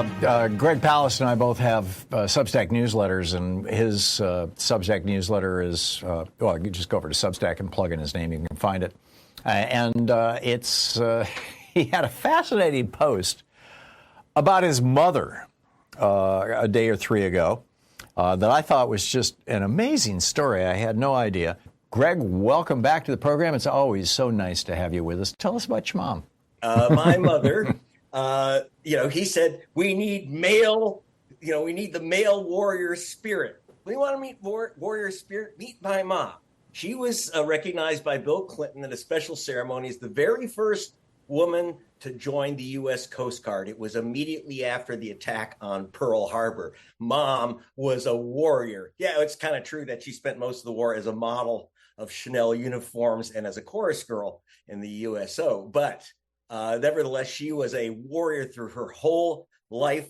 Greg Palast and I both have Substack newsletters, and his Substack newsletter is, well, you just go over to Substack and plug in his name, you can find it. He had a fascinating post about his mother a day or three ago that I thought was just an amazing story. I had no idea. Greg, welcome back to the program. It's always so nice to have you with us. Tell us about your mom. My mother, he said, we need the male warrior spirit. We want to meet warrior spirit, meet my mom. She was recognized by Bill Clinton at a special ceremony as the very first woman to join the U.S. Coast Guard. It was immediately after the attack on Pearl Harbor. Mom was a warrior. Yeah, it's kind of true that she spent most of the war as a model of Chanel uniforms and as a chorus girl in the USO. But nevertheless, she was a warrior through her whole life.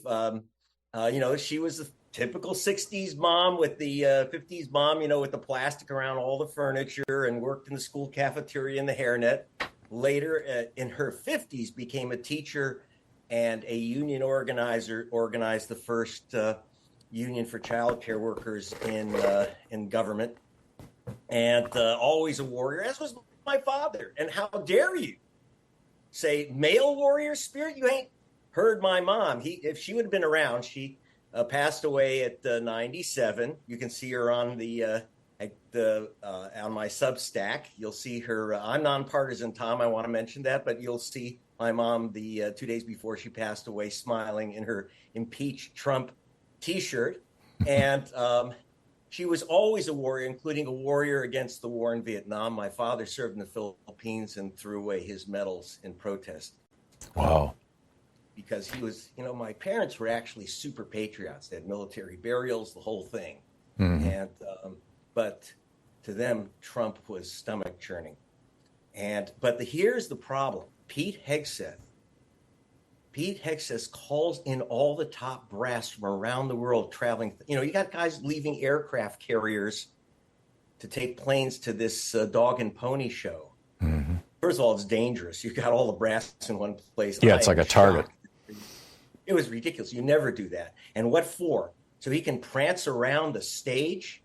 She was the typical 60s mom with the 50s mom, with the plastic around all the furniture, and worked in the school cafeteria in the hairnet. Later, in her 50s, became a teacher and a union organizer, organized the first union for child care workers in government. And always a warrior, as was my father. And how dare you say male warrior spirit? You ain't heard my mom. If she would have been around, she passed away at 97. You can see her on on my Substack. You'll see her. I'm nonpartisan, Tom. I want to mention that, but you'll see my mom the 2 days before she passed away, smiling in her impeach Trump T-shirt, and she was always a warrior, including a warrior against the war in Vietnam. My father served in the Philippines and threw away his medals in protest. Wow. Because he was, my parents were actually super patriots. They had military burials, the whole thing. Mm-hmm. And but to them, Trump was stomach churning. But here's the problem. Pete Hegseth calls in all the top brass from around the world traveling. You got guys leaving aircraft carriers to take planes to this dog and pony show. Mm-hmm. First of all, it's dangerous. You've got all the brass in one place. Yeah, it's like a target. It was ridiculous. You never do that. And what for? So he can prance around the stage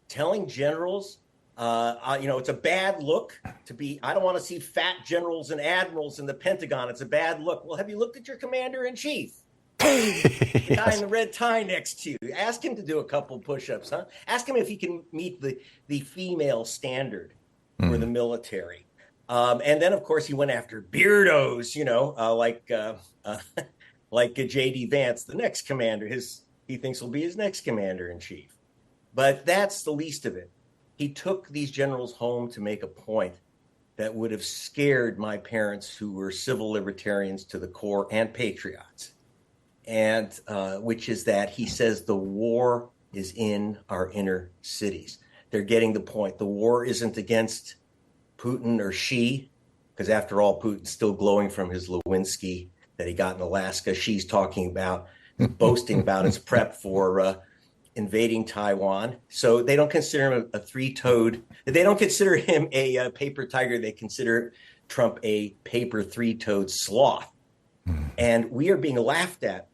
telling generals, it's a bad look to be, I don't want to see fat generals and admirals in the Pentagon. It's a bad look. Well, have you looked at your commander in chief? The guy in the red tie next to you. Ask him to do a couple push-ups, huh? Ask him if he can meet the female standard for the military. And then, of course, he went after beardos, like J.D. Vance, the next commander. He thinks will be his next commander in chief. But that's the least of it. He took these generals home to make a point that would have scared my parents, who were civil libertarians to the core and patriots. And which is that he says the war is in our inner cities. They're getting the point. The war isn't against Putin or Xi, because after all, Putin's still glowing from his Lewinsky that he got in Alaska. Xi's talking about, boasting about his prep for invading Taiwan. So they don't consider him a three-toed. They don't consider him a paper tiger. They consider Trump a paper three-toed sloth. And we are being laughed at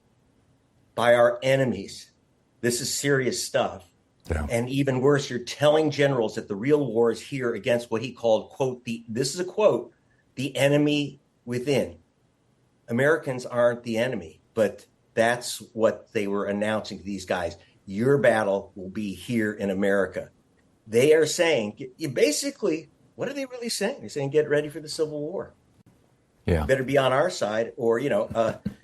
by our enemies. This is serious stuff. Yeah. And even worse, you're telling generals that the real war is here against what he called, quote, this is a quote, the enemy within. Americans aren't the enemy, but that's what they were announcing to these guys. Your battle will be here in America. They are saying, basically, what are they really saying? They're saying, get ready for the Civil War. Yeah. Better be on our side, or,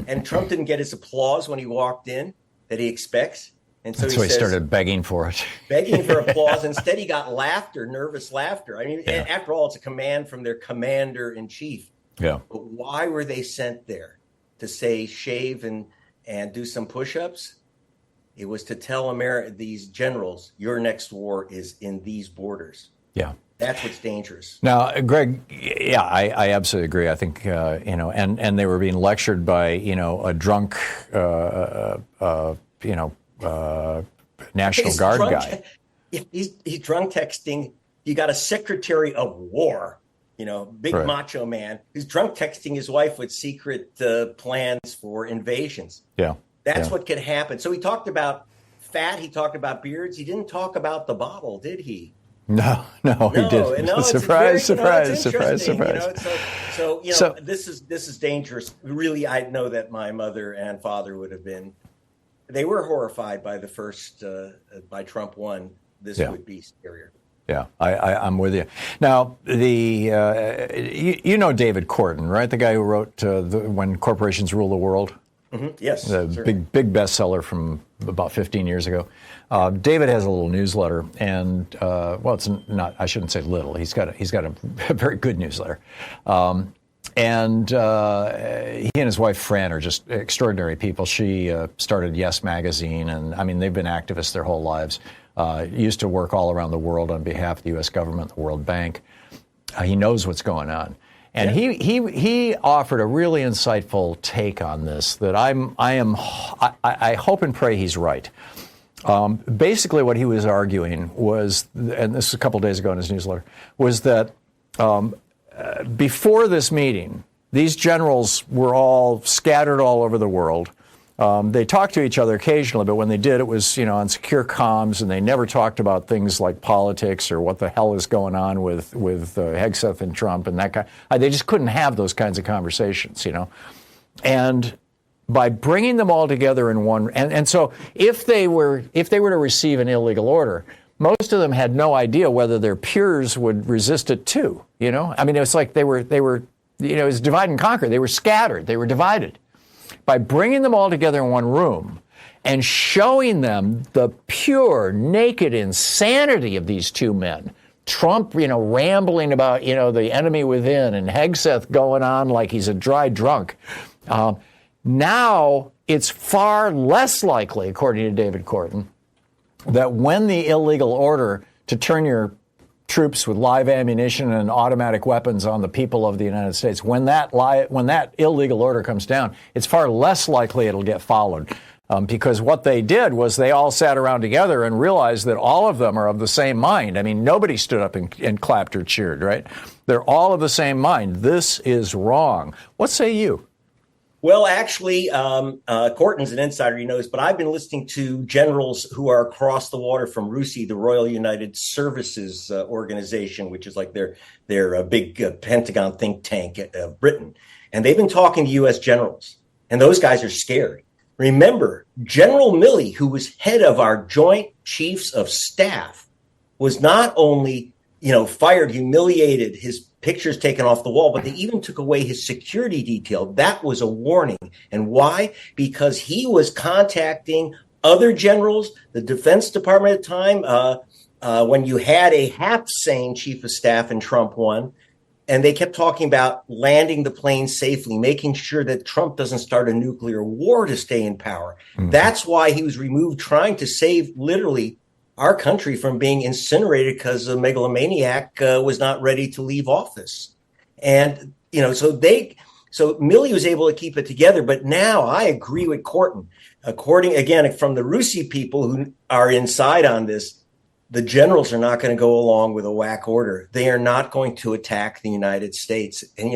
and Trump didn't get his applause when he walked in that he expects. And so he started begging for it. Begging for applause. Instead, he got laughter, nervous laughter. I mean, after all, it's a command from their commander in chief. Yeah. But why were they sent there? To say shave and do some push-ups? It was to tell these generals, your next war is in these borders. Yeah. That's what's dangerous. Now, Greg, yeah, I absolutely agree. I think, and they were being lectured by, a drunk, National Guard guy. He's drunk texting. You got a secretary of war, big right. Macho man who's drunk texting his wife with secret plans for invasions. Yeah. That's what can happen. So he talked about fat. He talked about beards. He didn't talk about the bottle, did he? No, he didn't. No, Surprise. So this is dangerous. Really, I know that my mother and father would have been. They were horrified by the first by Trump won. This would be scarier. Yeah, I'm with you. Now, you know David Corton, right? The guy who wrote When Corporations Rule the World. Mm-hmm. Yes, the big bestseller from about 15 years ago. David has a little newsletter, and it's not. I shouldn't say little. He's got a very good newsletter, and he and his wife Fran are just extraordinary people. She started Yes Magazine, and I mean they've been activists their whole lives. Used to work all around the world on behalf of the U.S. government, the World Bank. He knows what's going on. And he offered a really insightful take on this that I hope and pray he's right. Basically, what he was arguing was, and this was a couple days ago in his newsletter, was that before this meeting, these generals were all scattered all over the world. They talked to each other occasionally, but when they did, it was on secure comms, and they never talked about things like politics or what the hell is going on with Hegseth and Trump and that kind. They just couldn't have those kinds of conversations, And by bringing them all together in one, and so if they were to receive an illegal order, most of them had no idea whether their peers would resist it too. I mean, it was like they were it was divide and conquer. They were scattered. They were divided. By bringing them all together in one room and showing them the pure, naked insanity of these two men, Trump, rambling about, the enemy within, and Hegseth going on like he's a dry drunk. Now it's far less likely, according to David Corton, that when the illegal order to turn your troops with live ammunition and automatic weapons on the people of the United States, when that illegal order comes down, it's far less likely it'll get followed. Because what they did was they all sat around together and realized that all of them are of the same mind. I mean, nobody stood up and clapped or cheered, right? They're all of the same mind. This is wrong. What say you? Well, actually, Corton's an insider, he knows, but I've been listening to generals who are across the water from RUSI, the Royal United Services Organization, which is like their big Pentagon think tank of Britain. And they've been talking to U.S. generals, and those guys are scared. Remember, General Milley, who was head of our Joint Chiefs of Staff, was not only, fired, humiliated, his pictures taken off the wall, but they even took away his security detail. That was a warning. And why? Because he was contacting other generals, the Defense Department at the time, when you had a half-sane chief of staff in Trump won, and they kept talking about landing the plane safely, making sure that Trump doesn't start a nuclear war to stay in power. Mm-hmm. That's why he was removed, trying to save literally our country from being incinerated because a megalomaniac was not ready to leave office. And, so Milley was able to keep it together. But now I agree with Corton. According, again, from the RUSI people who are inside on this, the generals are not going to go along with a whack order. They are not going to attack the United States. And,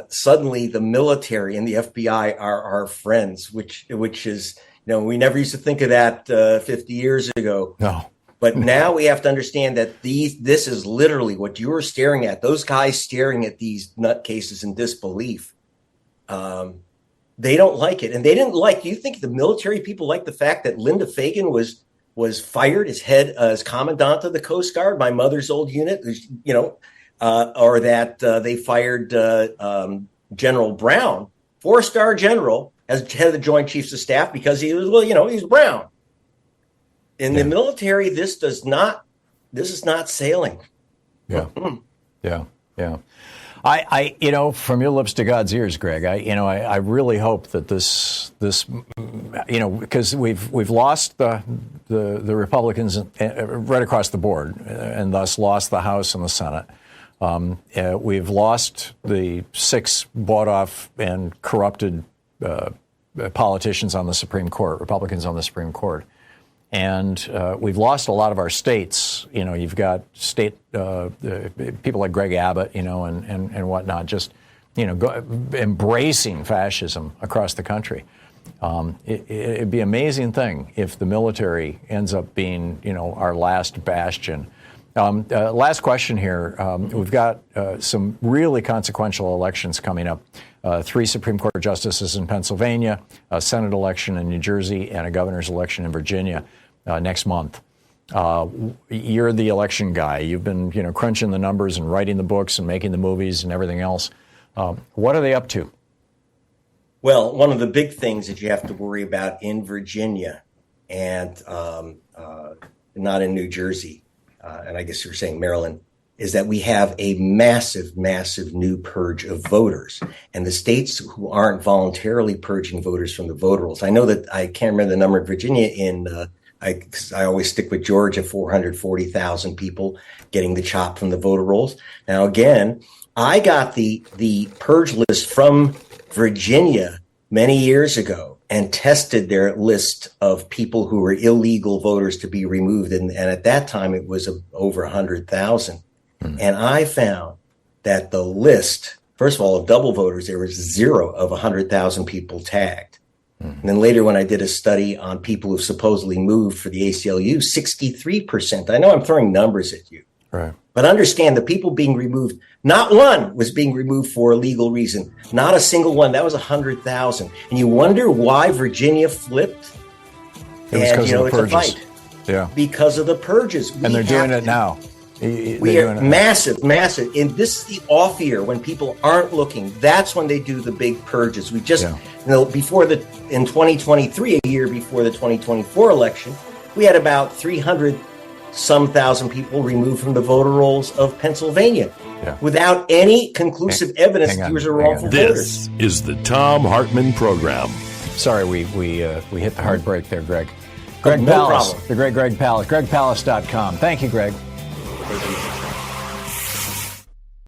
suddenly the military and the FBI are our friends, which is, we never used to think of that 50 years ago. No. But now we have to understand that this is literally what you're staring at. Those guys staring at these nutcases in disbelief. They don't like it. And they didn't like, do you think the military people like the fact that Linda Fagan was fired as commandant of the Coast Guard, my mother's old unit, or that they fired General Brown, 4-star general, as head of the Joint Chiefs of Staff because he was, he's brown. In the military, this is not sailing. Yeah. Yeah. I from your lips to God's ears, Greg, I really hope that this because we've lost the Republicans right across the board and thus lost the House and the Senate. We've lost the 6 bought off and corrupted politicians on the Supreme Court, Republicans on the Supreme Court. And we've lost a lot of our states. You've got state people like Greg Abbott, and whatnot, just, embracing fascism across the country. It'd be an amazing thing if the military ends up being, our last bastion. Last question here. We've got some really consequential elections coming up. 3 Supreme Court justices in Pennsylvania, a Senate election in New Jersey, and a governor's election in Virginia next month. You're the election guy. You've been, crunching the numbers and writing the books and making the movies and everything else. What are they up to? Well, one of the big things that you have to worry about in Virginia and not in New Jersey, and I guess you were saying Maryland, is that we have a massive, massive new purge of voters. And the states who aren't voluntarily purging voters from the voter rolls, I know that I can't remember the number in Virginia I always stick with Georgia, 440,000 people getting the chop from the voter rolls. Now, again, I got the purge list from Virginia many years ago and tested their list of people who were illegal voters to be removed. And at that time, it was over 100,000. And I found that the list, first of all, of double voters, there was 0 of 100,000 people tagged. And then later, when I did a study on people who supposedly moved for the ACLU, 63%. I know I'm throwing numbers at you, right? But understand the people being removed, not one was being removed for a legal reason. Not a single one. That was 100,000. And you wonder why Virginia flipped? It was because of the purges. It's a fight. Yeah. Because of the purges. And they're doing it now. We are massive. And this is the off year when people aren't looking. That's when they do the big purges. We just, in 2023, a year before the 2024 election, we had about 300-some thousand people removed from the voter rolls of Pennsylvania without any conclusive evidence that these are wrongful voters. This is the Thom Hartmann Program. Sorry, we hit the hard break there, Greg. Greg No Palast, problem. the great Greg Palast, gregpalast.com. Thank you, Greg. Thank you.